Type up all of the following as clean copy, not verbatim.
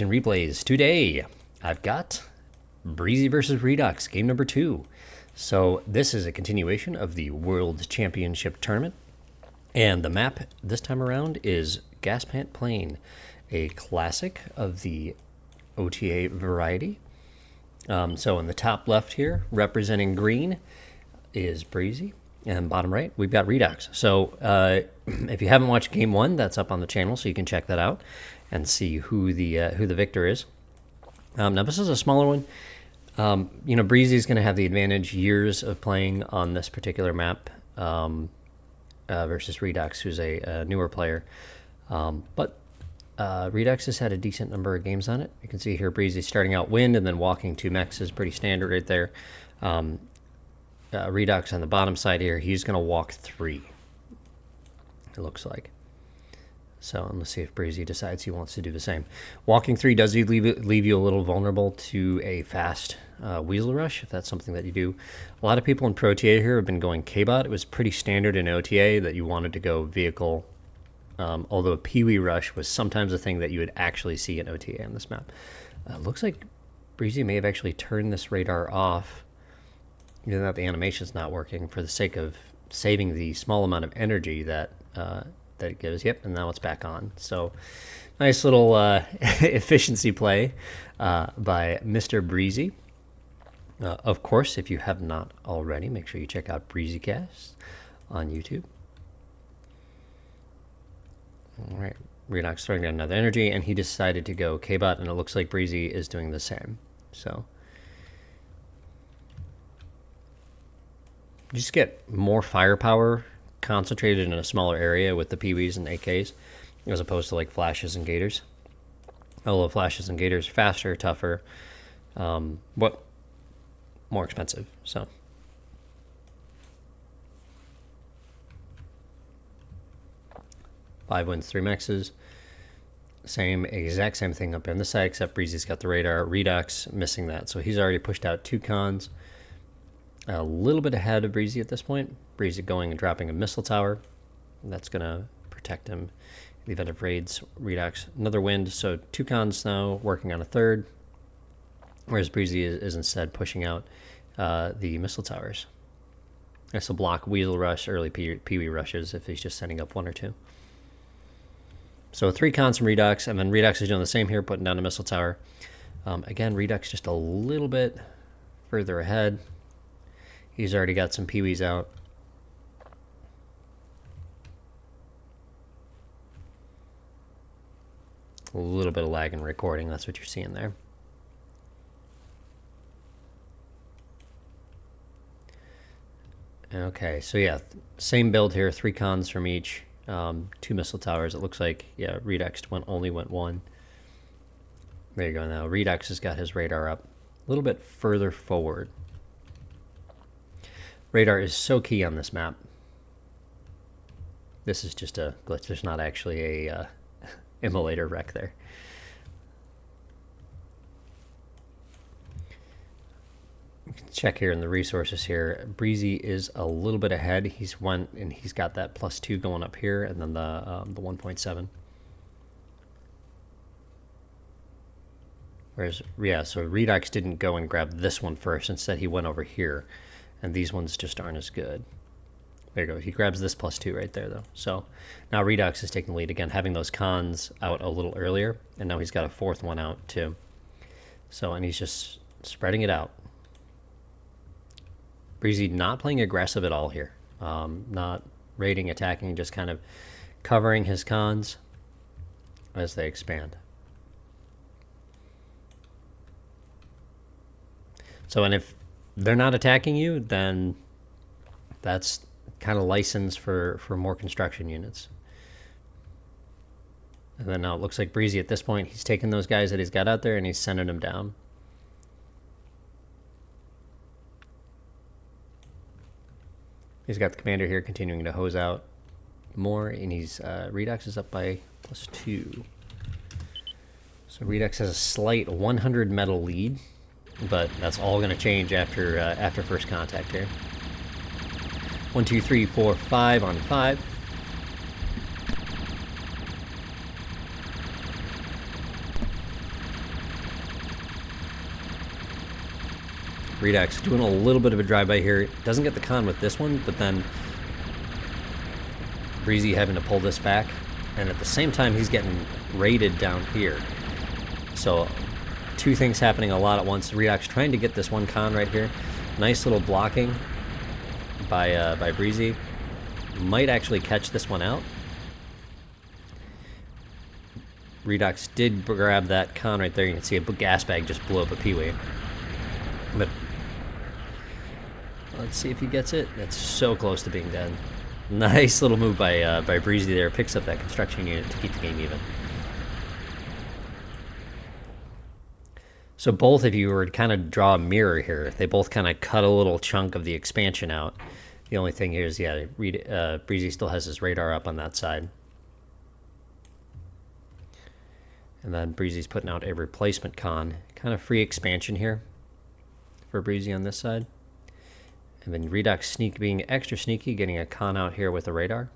Replays. Today, I've got Breezy versus Redox, game number 2. So this is a continuation of the World Championship Tournament. And the map this time around is Gasplant Plain, a classic of the OTA variety. So in the top left here, representing green, is Breezy. And bottom right, we've got Redox. So if you haven't watched game 1, that's up on the channel, so you can check that out and see who the victor is. Now this is a smaller one. Breezy is going to have the advantage, years of playing on this particular map versus Redox, who's a newer player. But Redox has had a decent number of games on it. You can see here Breezy starting out wind and then walking 2 mechs is pretty standard right there. Redox on the bottom side here, he's going to walk 3, it looks like. So let's see if Breezy decides he wants to do the same. Walking 3 does leave you a little vulnerable to a fast Weasel Rush, if that's something that you do. A lot of people in ProTA here have been going K-Bot. It was pretty standard in OTA that you wanted to go vehicle, although a Pee-wee Rush was sometimes a thing that you would actually see in OTA on this map. Looks like Breezy may have actually turned this radar off, even though the animation's not working, for the sake of saving the small amount of energy that that it gives. Yep, and now it's back on. So nice little efficiency play by Mr. Breezy. Of course, if you have not already, make sure you check out BreezyCast on YouTube. All right, Redox throwing down another energy, and he decided to go K-Bot, and it looks like Breezy is doing the same. So you just get more firepower concentrated in a smaller area with the Pee-wees and AKs, as opposed to like flashes and gators. Although flashes and gators faster, tougher, but more expensive. So 5 wins, 3 mexes. Exact same thing up on this side, except Breezy's got the radar. Redox missing that, so he's already pushed out 2 cons. A little bit ahead of Breezy at this point. Breezy going and dropping a missile tower. That's going to protect him in the event of raids. Redox, another wind, so 2 cons now, working on a 3rd. Whereas Breezy is instead pushing out the missile towers. This will block Weasel Rush, early Pee-wee Rushes, if he's just sending up 1 or 2. So 3 cons from Redox, and then Redox is doing the same here, putting down a missile tower. Again, Redox just a little bit further ahead. He's already got some Pee-wees out. A little bit of lag in recording, that's what you're seeing there. Okay, so yeah, same build here, 3 cons from each, 2 missile towers. It looks like, yeah, Redox only went 1. There you go now. Redox has got his radar up a little bit further forward. Radar is so key on this map. This is just a glitch. There's not actually a immolator wreck there. You can check here in the resources here. Breezy is a little bit ahead. He's got that +2 going up here, and then the 1.7. Whereas, yeah, so Redox didn't go and grab this one first. Instead, he went over here. And these ones just aren't as good. There you go. He grabs this +2 right there, though. So now Redox is taking the lead again, having those cons out a little earlier. And now he's got a 4th one out, too. So, and he's just spreading it out. Breezy not playing aggressive at all here. Not raiding, attacking, just kind of covering his cons as they expand. So, and if they're not attacking you, then that's kind of license for more construction units. And then now it looks like Breezy at this point, he's taking those guys that he's got out there and he's sending them down. He's got the commander here continuing to hose out more, and he's Redox is up by +2. So Redox has a slight 100 metal lead. But that's all going to change after first contact here. 1, 2, 3, 4, 5 on 5. Redox doing a little bit of a drive-by here. Doesn't get the con with this one, but then Breezy having to pull this back. And at the same time, he's getting raided down here. So two things happening a lot at once. Redox trying to get this one con right here. Nice little blocking by Breezy. Might actually catch this one out. Redox did grab that con right there. You can see a gas bag just blew up a Peewee. But let's see if he gets it. That's so close to being dead. Nice little move by Breezy there. Picks up that construction unit to keep the game even. So both of you were to kind of draw a mirror here. They both kind of cut a little chunk of the expansion out. The only thing here is, yeah, Breezy still has his radar up on that side. And then Breezy's putting out a replacement con. Kind of free expansion here for Breezy on this side. And then Redox being extra sneaky, getting a con out here with a radar.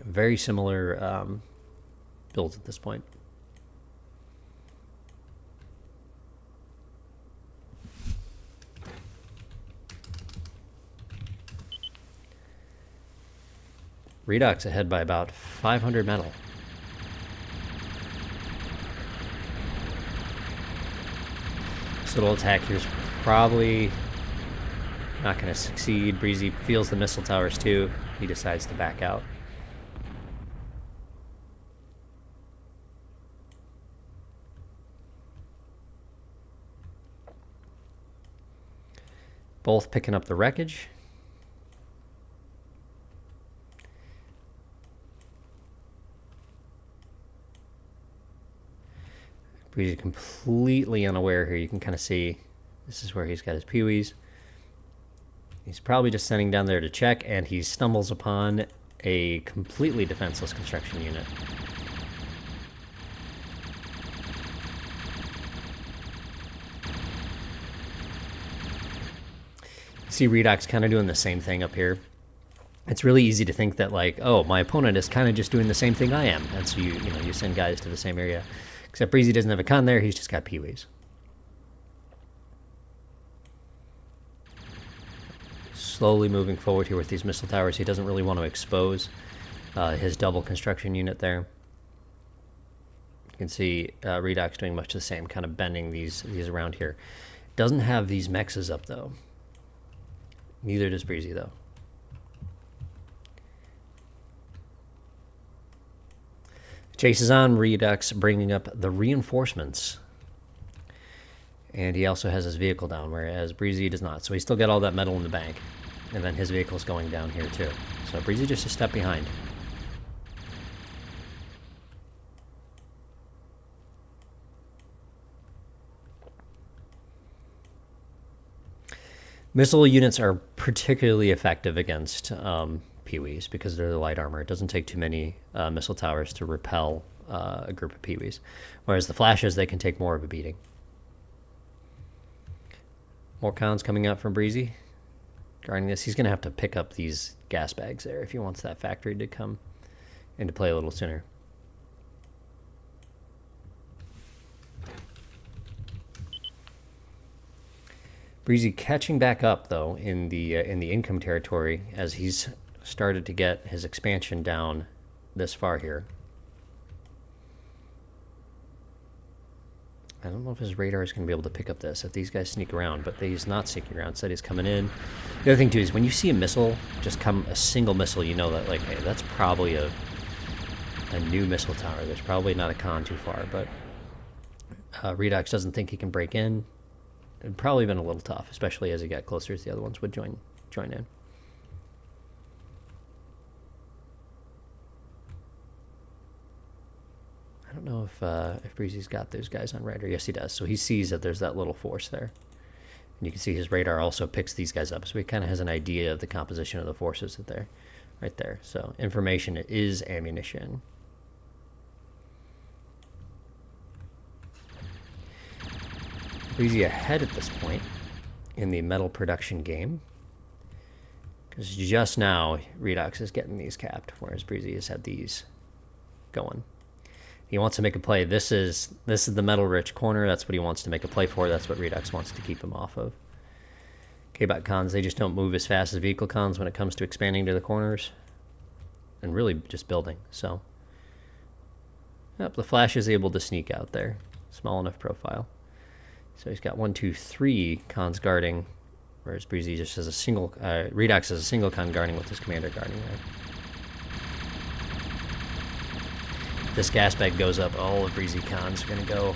Very similar builds at this point. Redox ahead by about 500 metal. This little attack here is probably not going to succeed. Breezy feels the missile towers too. He decides to back out. Both picking up the wreckage. Breezy completely unaware here. You can kind of see this is where he's got his Peewees. He's probably just sending down there to check, and he stumbles upon a completely defenseless construction unit. See Redox kind of doing the same thing up here. It's really easy to think that, like, oh, my opponent is kind of just doing the same thing I am. And so you send guys to the same area. Except Breezy doesn't have a con there, he's just got Peewees. Slowly moving forward here with these missile towers. He doesn't really want to expose his double construction unit there. You can see Redox doing much the same, kind of bending these around here. Doesn't have these mexes up, though. Neither does Breezy, though. Chase is on. Redox bringing up the reinforcements. And he also has his vehicle down, whereas Breezy does not. So he's still got all that metal in the bank. And then his vehicle's going down here, too. So Breezy just a step behind. Missile units are particularly effective against Peewees because they're the light armor. It doesn't take too many missile towers to repel a group of Peewees. Whereas the flashes, they can take more of a beating. More cons coming out from Breezy. Guarding this, he's going to have to pick up these gas bags there if he wants that factory to come into play a little sooner. Breezy catching back up though in the income territory as he's started to get his expansion down this far here. I don't know if his radar is going to be able to pick up this if these guys sneak around, but he's not sneaking around. Instead, he's coming in. The other thing too is when you see a missile just come, a single missile, you know that, like, hey, that's probably a new missile tower. There's probably not a con too far, but Redox doesn't think he can break in. It'd probably been a little tough, especially as he got closer as the other ones would join in. I don't know if Breezy's got those guys on radar. Yes, he does. So he sees that there's that little force there. And you can see his radar also picks these guys up. So he kind of has an idea of the composition of the forces that they're right there. So information is ammunition. Breezy ahead at this point in the metal production game. Because just now, Redox is getting these capped, whereas Breezy has had these going. He wants to make a play. This is the metal-rich corner. That's what he wants to make a play for. That's what Redox wants to keep him off of. K-Bot cons, they just don't move as fast as vehicle cons when it comes to expanding to the corners. And really just building, so. Yep, the Flash is able to sneak out there. Small enough profile. So he's got 1, 2, 3 cons guarding, whereas Breezy just has a single, Redox has a single con guarding with his commander guarding there. This gas bag goes up, all the Breezy cons are going to go.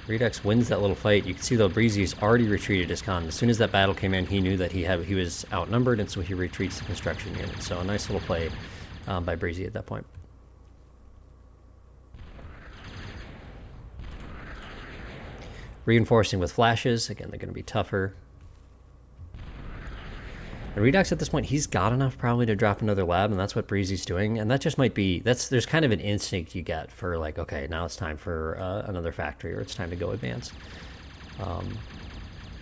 Redox wins that little fight. You can see though Breezy's already retreated his con. As soon as that battle came in, he knew that he was outnumbered, and so he retreats the construction unit. So a nice little play by Breezy at that point. Reinforcing with flashes. Again, they're going to be tougher. And Redox at this point, he's got enough probably to drop another lab, and that's what Breezy's doing. And that just might be, there's kind of an instinct you get for like, okay, now it's time for another factory, or it's time to go advance.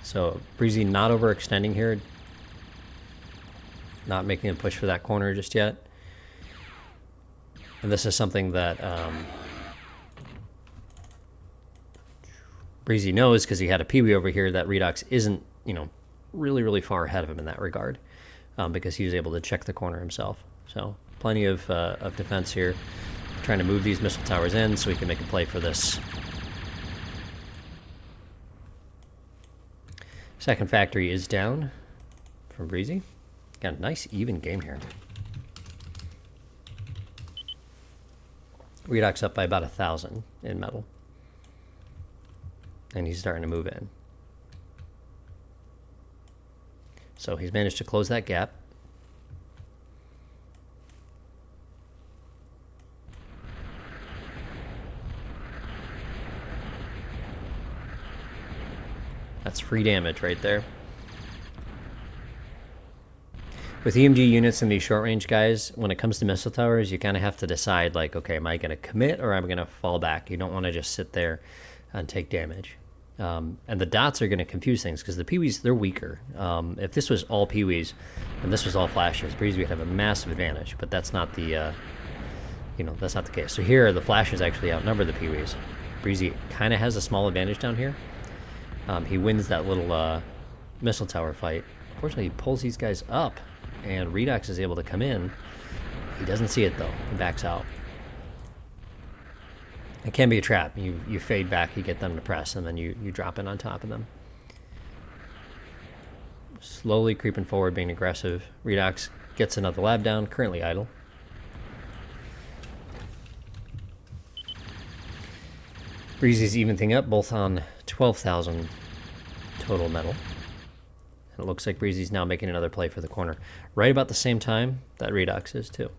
So Breezy not overextending here, not making a push for that corner just yet. And this is something that Breezy knows, because he had a Pee-wee over here, that Redox isn't, you know, really, really far ahead of him in that regard, because he was able to check the corner himself. So plenty of defense here. Trying to move these missile towers in so he can make a play for this. Second factory is down from Breezy. Got a nice even game here. Redox up by about 1,000 in metal. And he's starting to move in. So he's managed to close that gap. That's free damage right there. With EMG units and these short-range guys, when it comes to missile towers, you kind of have to decide, like, okay, am I going to commit or am I going to fall back? You don't want to just sit there and take damage. And the dots are going to confuse things, because the Pee-wees, they're weaker. If this was all Pee-wees and this was all flashes, Breezy would have a massive advantage, but that's not the, that's not the case. So here, the flashes actually outnumber the Pee-wees. Breezy kind of has a small advantage down here. He wins that little missile tower fight. Unfortunately, he pulls these guys up, and Redox is able to come in. He doesn't see it, though. He backs out. It can be a trap. You fade back, you get them to press, and then you drop in on top of them. Slowly creeping forward, being aggressive. Redox gets another lab down, currently idle. Breezy's even thing up, both on 12,000 total metal. And it looks like Breezy's now making another play for the corner. Right about the same time that Redox is, too.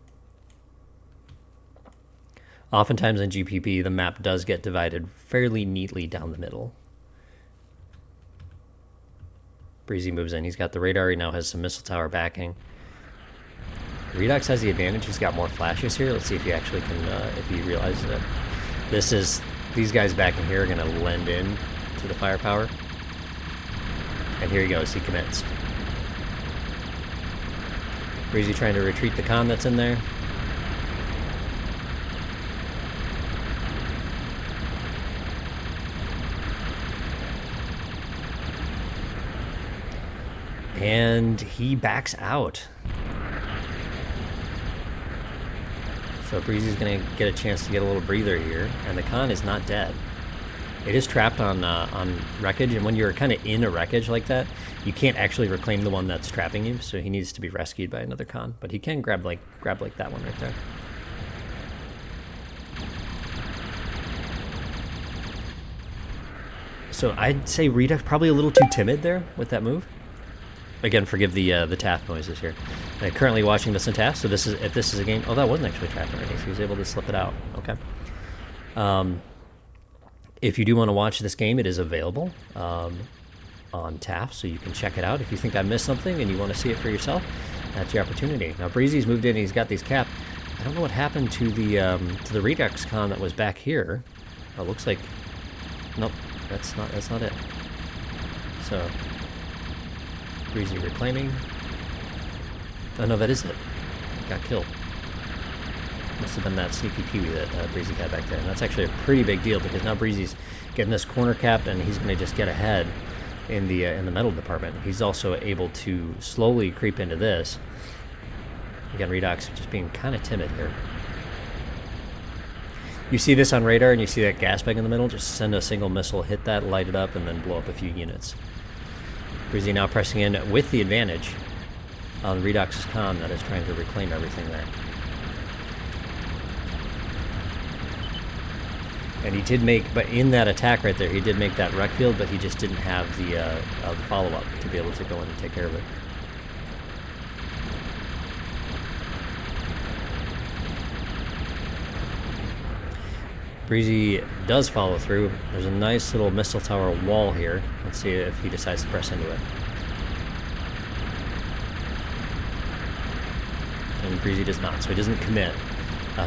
Oftentimes in GPP, the map does get divided fairly neatly down the middle. Breezy moves in. He's got the radar. He now has some missile tower backing. Redox has the advantage. He's got more flashes here. Let's see if he actually can, if he realizes it. These guys back in here are going to lend in to the firepower. And here he goes. He commits. Breezy trying to retreat the con that's in there. And he backs out. So Breezy's going to get a chance to get a little breather here, and the con is not dead. It is trapped on wreckage, and when you're kind of in a wreckage like that, you can't actually reclaim the one that's trapping you, so he needs to be rescued by another con. But he can grab like that one right there. So I'd say Redox probably a little too timid there with that move. Again, forgive the TAF noises here. I'm currently watching this in TAF, so if this is a game... Oh, that wasn't actually trapped underneath. He was able to slip it out. Okay. If you do want to watch this game, it is available on TAF, so you can check it out. If you think I missed something and you want to see it for yourself, that's your opportunity. Now, Breezy's moved in and he's got these capped. I don't know what happened to the Redox con that was back here. It looks like... Nope, that's not it. So Breezy reclaiming. Oh no, that is it. Got killed. Must have been that sneaky peewee that Breezy had back there. And that's actually a pretty big deal because now Breezy's getting this corner capped and he's going to just get ahead in the metal department. He's also able to slowly creep into this. Again, Redox just being kind of timid here. You see this on radar and you see that gas bag in the middle, just send a single missile, hit that, light it up, and then blow up a few units. Breezy now pressing in with the advantage on Redox's con that is trying to reclaim everything there. And he did make, but in that attack right there, he did make that wreck field, but he just didn't have the follow-up to be able to go in and take care of it. Breezy does follow through. There's a nice little missile tower wall here. Let's see if he decides to press into it. And Breezy does not, so he doesn't commit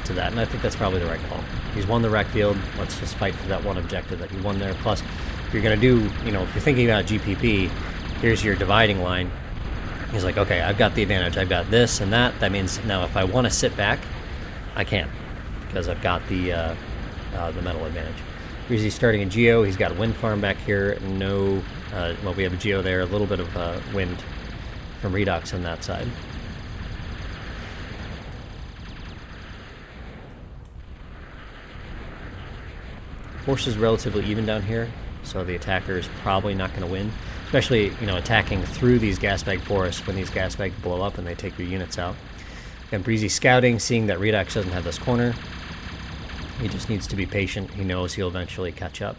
to that, and I think that's probably the right call. He's won the wreck field. Let's just fight for that one objective that he won there. Plus, if you're going to do, if you're thinking about GPP, here's your dividing line. He's like, okay, I've got the advantage. I've got this and that. That means now if I want to sit back, I can, because I've got the metal advantage. Breezy's starting a geo. He's got a wind farm back here. No, well, we have a geo there. A little bit of wind from Redox on that side. Force is relatively even down here, so the attacker is probably not going to win. Especially, attacking through these gas bag forests when these gas bags blow up and they take your units out. And Breezy scouting, seeing that Redox doesn't have this corner. He just needs to be patient. He knows he'll eventually catch up.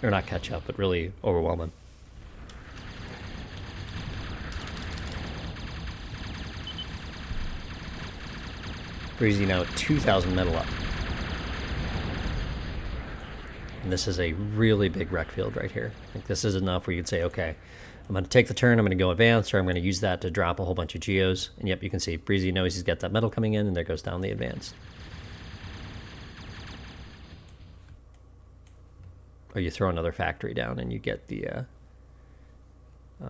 Or not catch up, but really overwhelm him. Breezy now 2,000 metal up. And this is a really big wreck field right here. Like, this is enough where you could say, okay, I'm going to take the turn, I'm going to go advance, or I'm going to use that to drop a whole bunch of geos. And yep, you can see Breezy knows he's got that metal coming in, and there goes down the advance. Or you throw another factory down and you get the...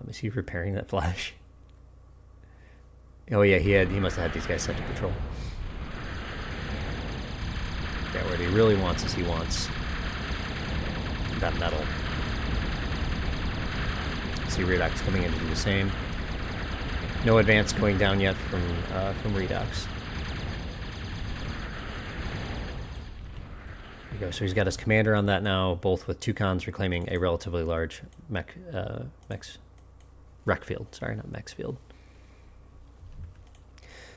is he repairing that flash? Oh yeah, he must have had these guys set to patrol. Yeah, what he really wants is he wants that metal. See Redox coming in to do the same. No advance going down yet from Redox. There you go. So he's got his commander on that now, both with two cons reclaiming a relatively large wreck field. Sorry, not mech field.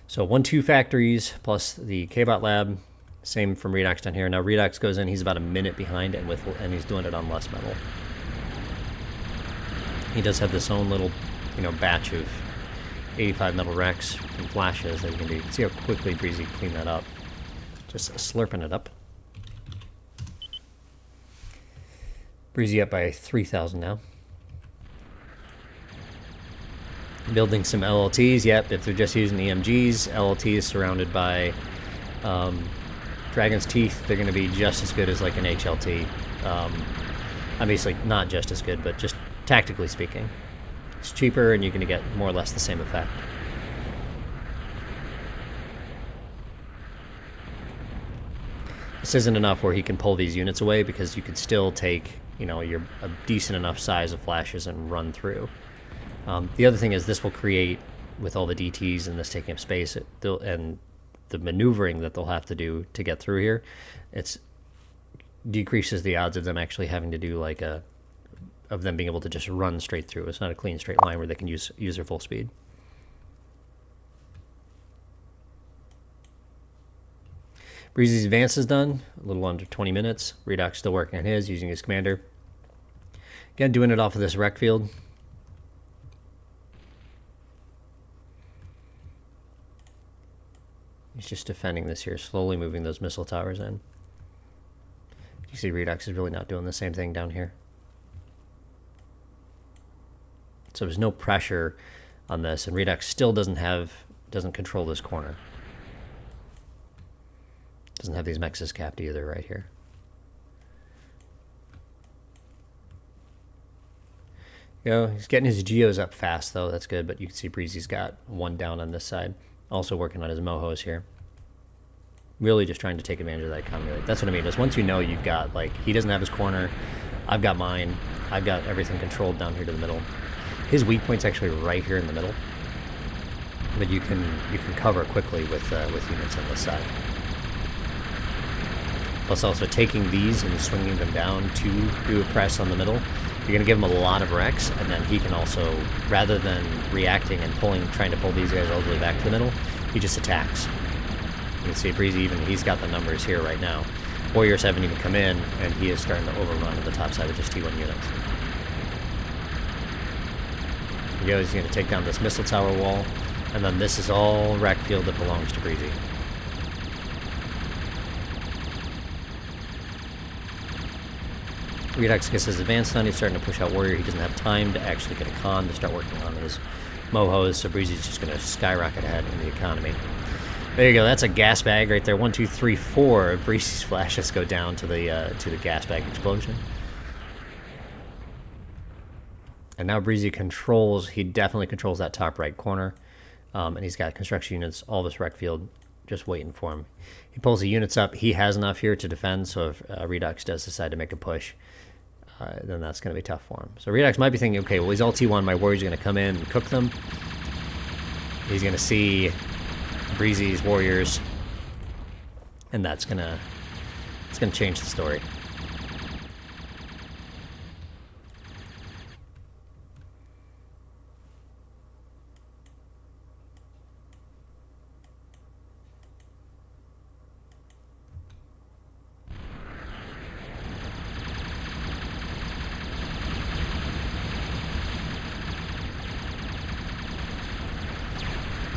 So 1-2 factories plus the K-Bot lab. Same from Redox down here. Now Redox goes in, he's about a minute behind, and he's doing it on less metal. He does have this own little, batch of 85 metal wrecks from flashes that you can do. You can see how quickly Breezy cleaned that up. Just slurping it up. Breezy up by 3,000 now. Building some LLTs. Yep, if they're just using EMGs, LLTs surrounded by Dragon's Teeth, they're going to be just as good as like an HLT. Obviously not just as good, but just tactically speaking. It's cheaper and you're going to get more or less the same effect. This isn't enough where he can pull these units away because you could still take, a decent enough size of flashes and run through. The other thing is this will create, with all the DTs and this taking up space, and the maneuvering that they'll have to do to get through here, it decreases the odds of them actually having to do of them being able to just run straight through. It's not a clean straight line where they can use their full speed. Breezy's advance is done, a little under 20 minutes. Redox still working on his, using his commander. Again, doing it off of this wreck field. He's just defending this here, slowly moving those missile towers in. You see Redox is really not doing the same thing down here. So there's no pressure on this, and Redox still doesn't control this corner. Doesn't have these mexes capped either right here. You know, he's getting his geos up fast, though. That's good, but you can see Breezy's got one down on this side. Also working on his mohos here. Really just trying to take advantage of that economy. Like, that's what I mean, is once you know you've got, like, he doesn't have his corner, I've got mine, I've got everything controlled down here to the middle. His weak point's actually right here in the middle. But you can cover quickly with units on this side. Plus also taking these and swinging them down to do a press on the middle. You're going to give him a lot of Rex, and then he can also, rather than reacting and trying to pull these guys all the way back to the middle, he just attacks. You can see Breezy, even he's got the numbers here right now. Warriors haven't even come in, and he is starting to overrun on the top side with just T1 units. He goes, he's going to take down this missile tower wall, and then this is all wreck field that belongs to Breezy. Redox gets his advance done. He's starting to push out Warrior. He doesn't have time to actually get a con to start working on his mohos, so Breezy's just going to skyrocket ahead in the economy. There you go. That's a gas bag right there. 1, 2, 3, 4. Breezy's flashes go down to the gas bag explosion. And now Breezy controls. He definitely controls that top right corner, and he's got construction units, all this wreck field, just waiting for him. He pulls the units up. He has enough here to defend, so if Redox does decide to make a push, then that's going to be tough for him. So Redox might be thinking, okay, well, he's all T1. My warriors are going to come in and cook them. He's going to see Breezy's warriors, and it's going to change the story.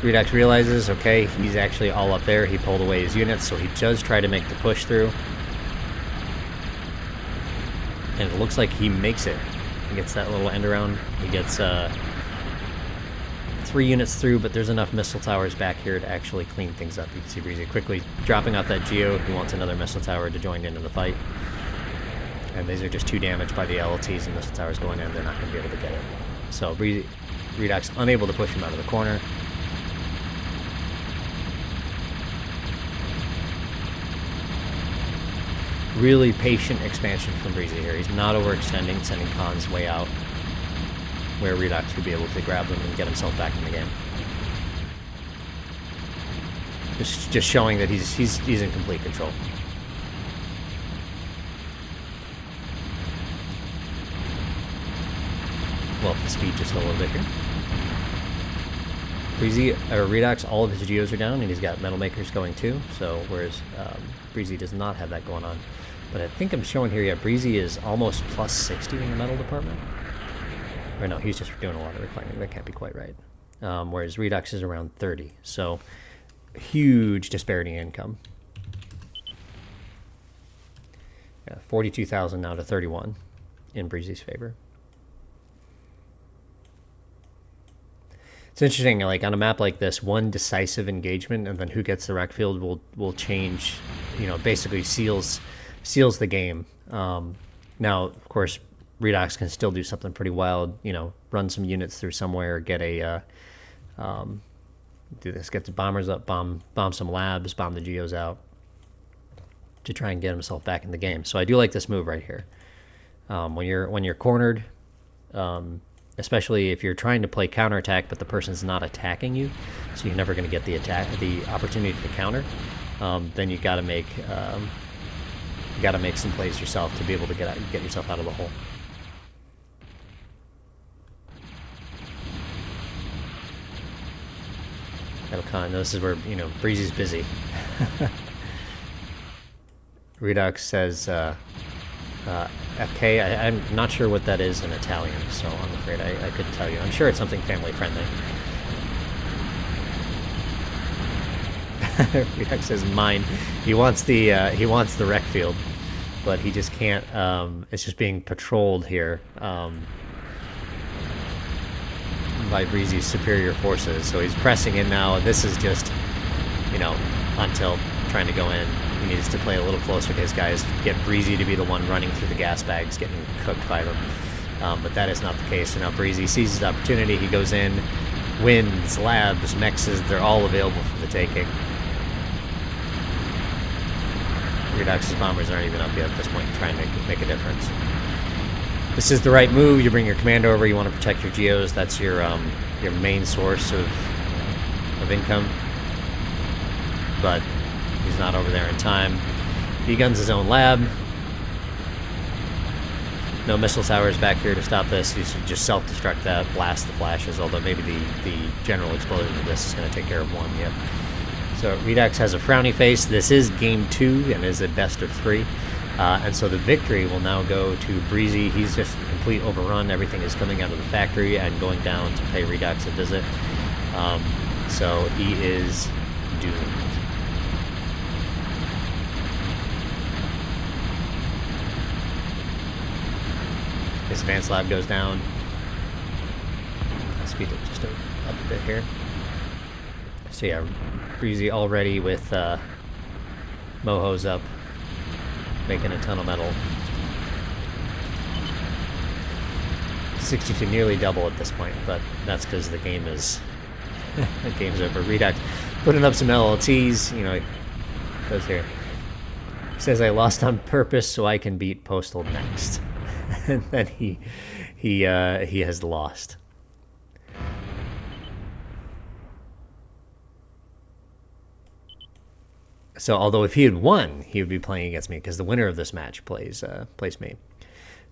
Redox realizes, okay, he's actually all up there. He pulled away his units, so he does try to make the push through. And it looks like he makes it. He gets that little end around. He gets 3 units through, but there's enough missile towers back here to actually clean things up. You can see Breezy quickly dropping out that geo. He wants another missile tower to join into the fight. And these are just 2 damage by the LLTs and missile towers going in. They're not going to be able to get it. So Redox unable to push him out of the corner. Really patient expansion from Breezy here. He's not overextending, sending cons way out where Redox would be able to grab them and get himself back in the game. Just showing that he's in complete control. Well, the speed just a little bit here. Breezy, or Redox, all of his geos are down, and he's got metal makers going too. So whereas Breezy does not have that going on. But I think I'm showing here, yeah, Breezy is almost plus 60 in the metal department. Or no, he's just doing a lot of reclaiming. That can't be quite right. Whereas Redox is around 30. So huge disparity in income. Yeah, 42,000 now to 31 in Breezy's favor. It's interesting, like on a map like this, one decisive engagement and then who gets the wreck field will change, you know, basically seals the game. Now, of course, Redox can still do something pretty wild, you know, run some units through somewhere, get a, do this, get the bombers up, bomb some labs, bomb the geos out to try and get himself back in the game. So I do like this move right here. When you're cornered, especially if you're trying to play counterattack, but the person's not attacking you, so you're never going to get the opportunity to counter. Then you got to make some plays yourself to be able to get yourself out of the hole. This is where, you know, Breezy's busy. Redox says FK. I'm not sure what that is in Italian, so I'm afraid I couldn't tell you. I'm sure it's something family friendly. Redox says mine. He wants the wreck field, but he just can't. It's just being patrolled here by Breezy's superior forces. So he's pressing in now. This is just, you know, until trying to go in. He needs to play a little closer to his guys, get Breezy to be the one running through the gas bags, getting cooked by them. but that is not the case. So now Breezy seizes the opportunity. He goes in, wins, labs, mexes, they're all available for the taking. Redox's bombers aren't even up yet at this point to try and make a difference. This is the right move. You bring your commander over. You want to protect your geos. That's your main source of income. But he's not over there in time. He guns his own lab. No missile towers back here to stop this. You should just self-destruct that, blast the flashes, although maybe the general explosion of this is going to take care of one. Yep. So Redox has a frowny face. This is game 2 and is a best of 3. And so the victory will now go to Breezy. He's just a complete overrun. Everything is coming out of the factory and going down to pay Redox a visit. So he is doomed. His advanced lab goes down. I'll speed it just up a bit here. So yeah, Breezy already with mohos up, making a ton of metal. 62, nearly double at this point, but that's because the game is the game's over. Redox putting up some LLTs, you know, he goes here. Says I lost on purpose so I can beat Postal next. And then he has lost. So although if he had won, he would be playing against me because the winner of this match plays me.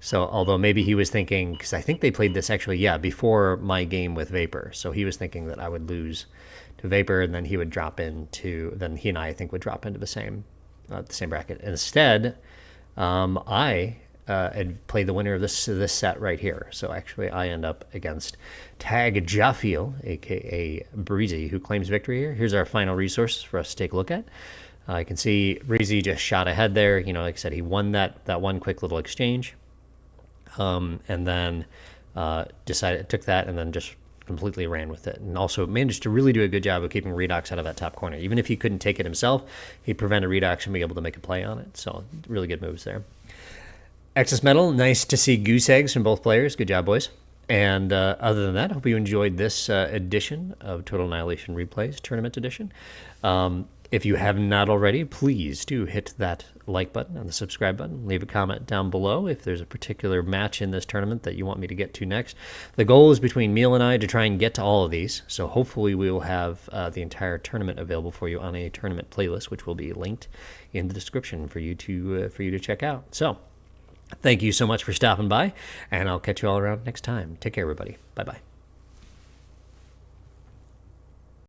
So although maybe he was thinking, because I think they played this actually, yeah, before my game with Vapor. So he was thinking that I would lose to Vapor and then he would drop into, then he and I think would drop into the same bracket. Instead, I and play the winner of this set right here. So actually I end up against Tag Jaffiel, aka Breezy, who claims victory here. Here's our final resources for us to take a look at. You can see Breezy just shot ahead there. You know, like I said, he won that one quick little exchange. And then took that and then just completely ran with it. And also managed to really do a good job of keeping Redox out of that top corner. Even if he couldn't take it himself, he prevented Redox from being able to make a play on it. So really good moves there. Excess Metal, nice to see goose eggs from both players. Good job, boys. And other than that, I hope you enjoyed this edition of Total Annihilation Replays, Tournament Edition. If you have not already, please do hit that like button and the subscribe button. Leave a comment down below if there's a particular match in this tournament that you want me to get to next. The goal is between Neil and I to try and get to all of these, so hopefully we will have the entire tournament available for you on a tournament playlist, which will be linked in the description for you to check out. So thank you so much for stopping by, and I'll catch you all around next time. Take care, everybody. Bye-bye.